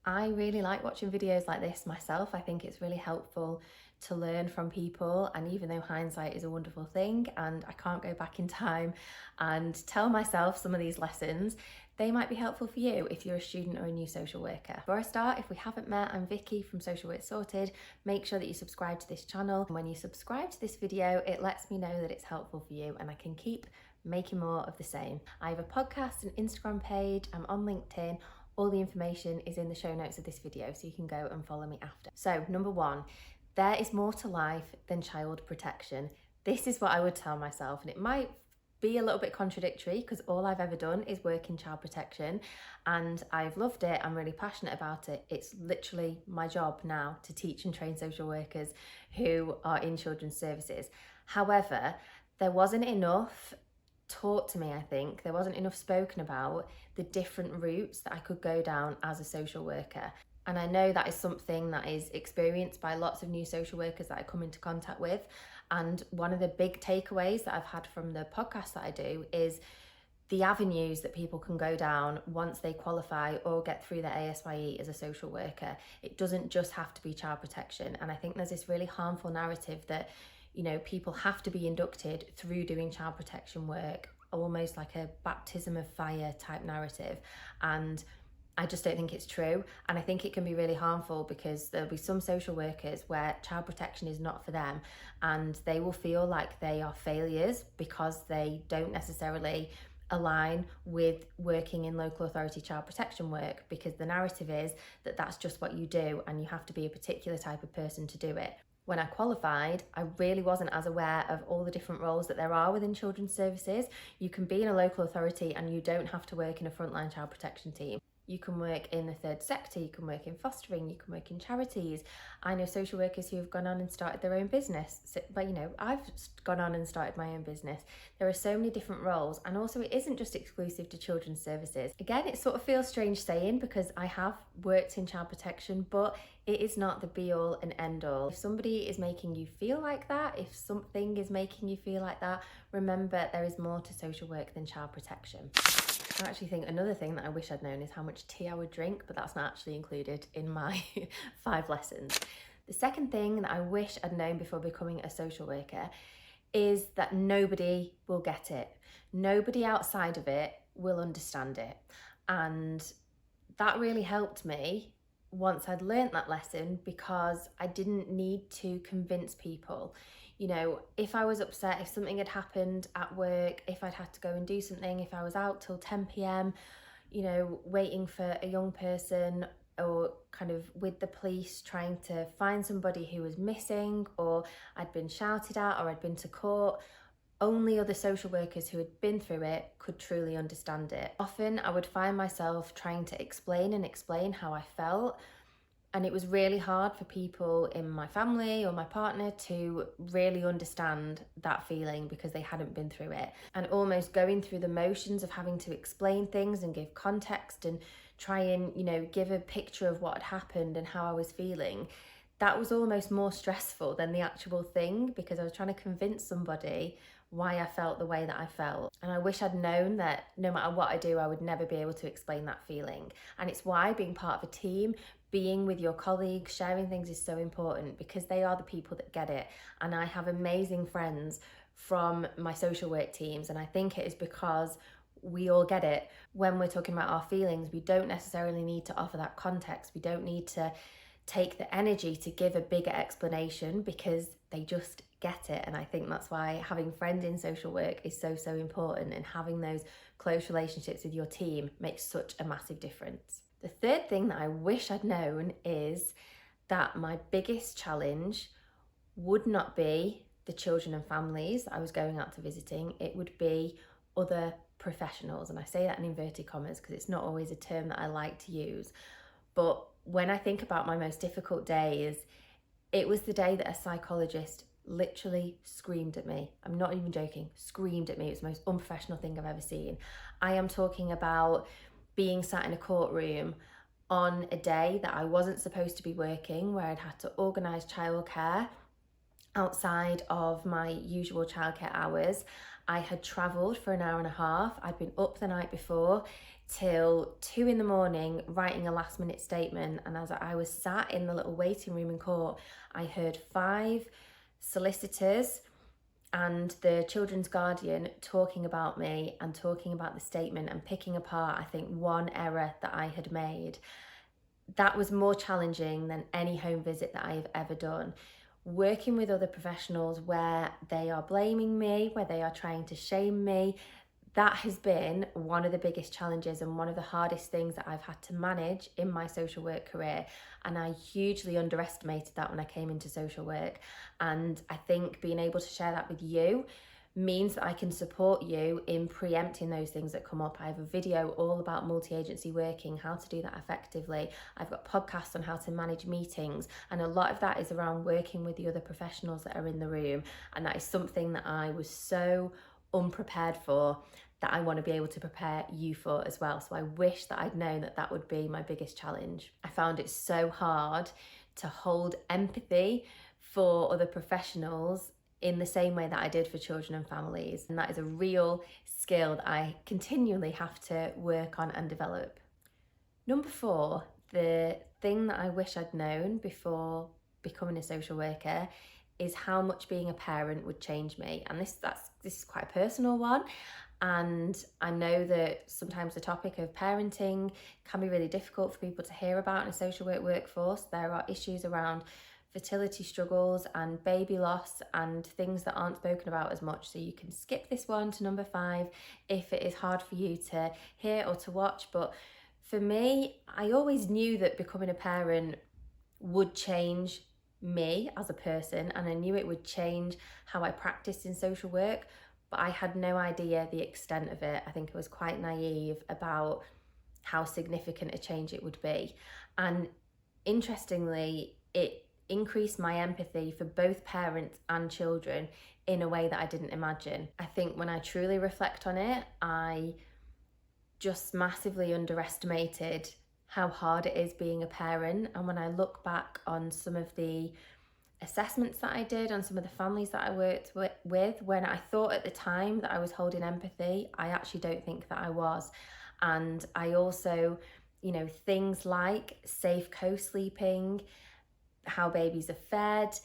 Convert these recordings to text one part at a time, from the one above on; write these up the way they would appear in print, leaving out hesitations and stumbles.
I really like watching videos like this myself. I think it's really helpful to learn from people, and even though hindsight is a wonderful thing and I can't go back in time and tell myself some of these lessons, they might be helpful for you if you're a student or a new social worker. Before I start, if we haven't met, I'm Vicky from Social Work Sorted. Make sure that you subscribe to this channel. And when you subscribe to this video, it lets me know that it's helpful for you and I can keep making more of the same. I have a podcast and Instagram page, I'm on LinkedIn. All the information is in the show notes of this video, so you can go and follow me after. So, number one, there is more to life than child protection. This is what I would tell myself, and it might be a little bit contradictory because all I've ever done is work in child protection and I've loved it. I'm really passionate about it. It's literally my job now to teach and train social workers who are in children's services. However, there wasn't enough taught to me, I think. There wasn't enough spoken about the different routes that I could go down as a social worker. And I know that is something that is experienced by lots of new social workers that I come into contact with. And one of the big takeaways that I've had from the podcast that I do is the avenues that people can go down once they qualify or get through their ASYE as a social worker. It doesn't just have to be child protection. And I think there's this really harmful narrative that, you know, people have to be inducted through doing child protection work, almost like a baptism of fire type narrative. And I just don't think it's true. And I think it can be really harmful because there'll be some social workers where child protection is not for them and they will feel like they are failures because they don't necessarily align with working in local authority child protection work, because the narrative is that that's just what you do and you have to be a particular type of person to do it. When I qualified, I really wasn't as aware of all the different roles that there are within children's services. You can be in a local authority and you don't have to work in a frontline child protection team. You can work in the third sector, you can work in fostering, you can work in charities. I know social workers who have gone on and started their own business. But you know, I've gone on and started my own business. There are so many different roles, and also it isn't just exclusive to children's services. Again, it sort of feels strange saying because I have worked in child protection, but it is not the be all and end all. If somebody is making you feel like that, if something is making you feel like that, remember there is more to social work than child protection. I actually think another thing that I wish I'd known is how much tea I would drink, but that's not actually included in my 5 lessons. The second thing that I wish I'd known before becoming a social worker is that nobody will get it. Nobody outside of it will understand it. And that really helped me once I'd learnt that lesson, because I didn't need to convince people. You know, if I was upset, if something had happened at work, if I'd had to go and do something, if I was out till 10 p.m, you know, waiting for a young person, or kind of with the police trying to find somebody who was missing, or I'd been shouted at, or I'd been to court, only other social workers who had been through it could truly understand it. Often I would find myself trying to explain how I felt, and it was really hard for people in my family or my partner to really understand that feeling because they hadn't been through it. And almost going through the motions of having to explain things and give context and try and, you know, give a picture of what had happened and how I was feeling, that was almost more stressful than the actual thing, because I was trying to convince somebody why I felt the way that I felt. And I wish I'd known that no matter what I do, I would never be able to explain that feeling. And it's why being part of a team, being with your colleagues, sharing things is so important, because they are the people that get it. And I have amazing friends from my social work teams, and I think it is because we all get it. When we're talking about our feelings, we don't necessarily need to offer that context. We don't need to take the energy to give a bigger explanation, because they just get it. And I think that's why having friends in social work is so important, and having those close relationships with your team makes such a massive difference. The third thing that I wish I'd known is that my biggest challenge would not be the children and families that I was going out to visiting, it would be other professionals. And I say that in inverted commas because it's not always a term that I like to use. But when I think about my most difficult days, it was the day that a psychologist literally screamed at me. I'm not even joking, screamed at me. It was the most unprofessional thing I've ever seen. I am talking about being sat in a courtroom on a day that I wasn't supposed to be working, where I'd had to organise childcare outside of my usual childcare hours, I had travelled for an hour and a half. I'd been up the night before till 2 in the morning writing a last minute statement. And as I was sat in the little waiting room in court, I heard 5 solicitors and the children's guardian talking about me and talking about the statement and picking apart, I think, one error that I had made. That was more challenging than any home visit that I have ever done. Working with other professionals where they are blaming me, where they are trying to shame me, that has been one of the biggest challenges and one of the hardest things that I've had to manage in my social work career. And I hugely underestimated that when I came into social work. And I think being able to share that with you means that I can support you in preempting those things that come up. I have a video all about multi-agency working, how to do that effectively. I've got podcasts on how to manage meetings, and a lot of that is around working with the other professionals that are in the room. And that is something that I was so unprepared for, that I want to be able to prepare you for as well. So I wish that I'd known that that would be my biggest challenge. I found it so hard to hold empathy for other professionals in the same way that I did for children and families. And that is a real skill that I continually have to work on and develop. Number 4, the thing that I wish I'd known before becoming a social worker is how much being a parent would change me. And this is quite a personal one. And I know that sometimes the topic of parenting can be really difficult for people to hear about in a social work workforce. There are issues around fertility struggles and baby loss and things that aren't spoken about as much. So you can skip this one to number 5 if it is hard for you to hear or to watch. But for me, I always knew that becoming a parent would change me as a person, and I knew it would change how I practiced in social work, but I had no idea the extent of it. I think I was quite naive about how significant a change it would be. And interestingly, it increased my empathy for both parents and children in a way that I didn't imagine. I think when I truly reflect on it, I just massively underestimated how hard it is being a parent. And when I look back on some of the assessments that I did on some of the families that I worked with, when I thought at the time that I was holding empathy, I actually don't think that I was. And I also, things like safe co-sleeping, how babies are fed,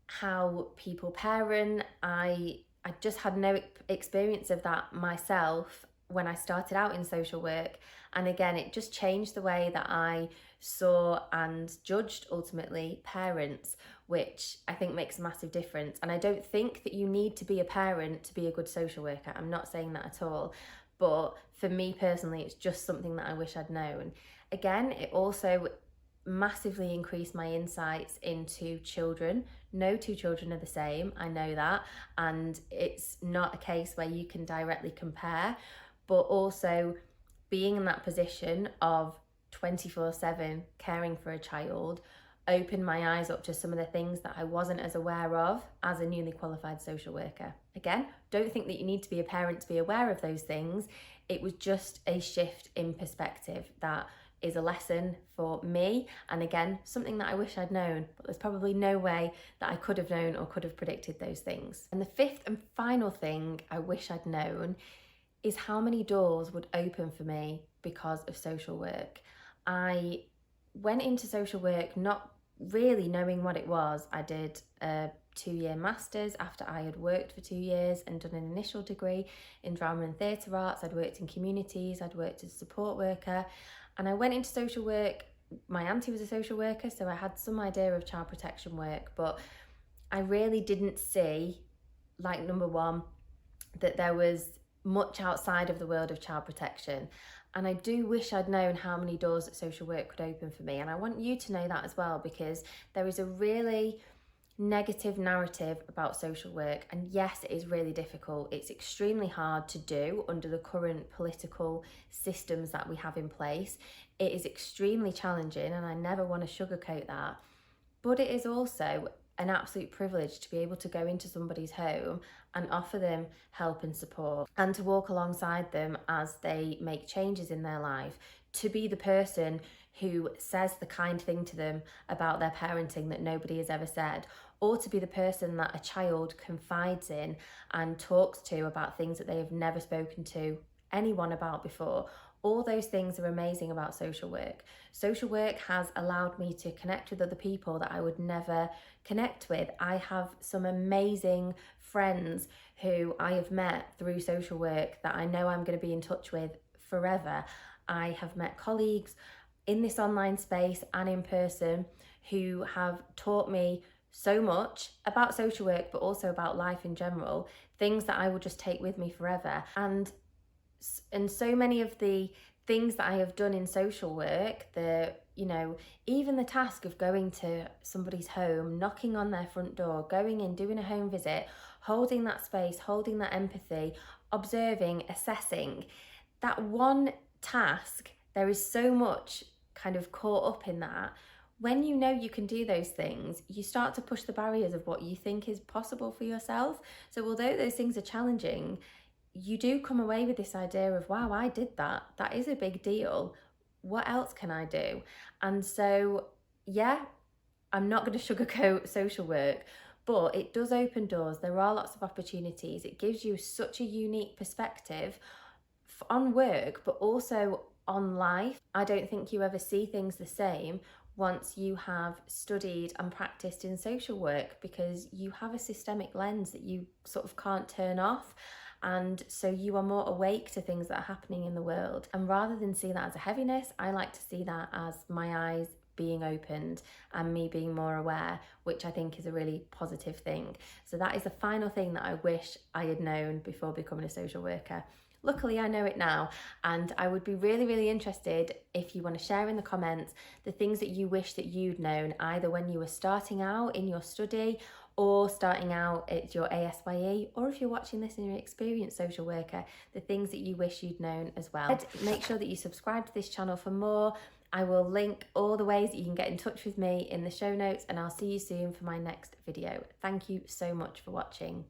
how people parent, I just had no experience of that myself when I started out in social work. And again, it just changed the way that I saw and judged ultimately parents, which I think makes a massive difference. And I don't think that you need to be a parent to be a good social worker. I'm not saying that at all. But for me personally, it's just something that I wish I'd known. Again, it also massively increased my insights into children. No 2 children are the same, I know that. And it's not a case where you can directly compare, but also being in that position of 24/7 caring for a child opened my eyes up to some of the things that I wasn't as aware of as a newly qualified social worker. Again, don't think that you need to be a parent to be aware of those things. It was just a shift in perspective that is a lesson for me, and again, something that I wish I'd known, but there's probably no way that I could have known or could have predicted those things. And the 5th and final thing I wish I'd known is how many doors would open for me because of social work. I went into social work not really knowing what it was. I did a 2-year master's after I had worked for 2 years and done an initial degree in drama and theatre arts. I'd worked in communities, I'd worked as a support worker, and I went into social work. My auntie was a social worker, so I had some idea of child protection work, but I really didn't see, like number 1, that there was much outside of the world of child protection. And I do wish I'd known how many doors that social work could open for me. And I want you to know that as well, because there is a really negative narrative about social work. And yes, it is really difficult. It's extremely hard to do under the current political systems that we have in place. It is extremely challenging, and I never want to sugarcoat that. But it is also an absolute privilege to be able to go into somebody's home and offer them help and support, and to walk alongside them as they make changes in their life, to be the person who says the kind thing to them about their parenting that nobody has ever said, or to be the person that a child confides in and talks to about things that they have never spoken to anyone about before. All those things are amazing about social work. Social work has allowed me to connect with other people that I would never connect with. I have some amazing friends who I have met through social work that I know I'm going to be in touch with forever. I have met colleagues in this online space and in person who have taught me so much about social work, but also about life in general, things that I will just take with me forever. And so many of the things that I have done in social work, even the task of going to somebody's home, knocking on their front door, going in, doing a home visit, holding that space, holding that empathy, observing, assessing, that one task, there is so much kind of caught up in that. When you know you can do those things, you start to push the barriers of what you think is possible for yourself. So although those things are challenging, you do come away with this idea of, wow, I did that. That is a big deal. What else can I do? And so, yeah, I'm not going to sugarcoat social work, but it does open doors. There are lots of opportunities. It gives you such a unique perspective on work, but also on life. I don't think you ever see things the same once you have studied and practiced in social work, because you have a systemic lens that you sort of can't turn off. And so you are more awake to things that are happening in the world. And rather than see that as a heaviness, I like to see that as my eyes being opened and me being more aware, which I think is a really positive thing. So that is the final thing that I wish I had known before becoming a social worker. Luckily, I know it now, and I would be really, really interested if you want to share in the comments the things that you wish that you'd known, either when you were starting out in your study or starting out at your ASYE, or if you're watching this and you're an experienced social worker, the things that you wish you'd known as well. Make sure that you subscribe to this channel for more. I will link all the ways that you can get in touch with me in the show notes, and I'll see you soon for my next video. Thank you so much for watching.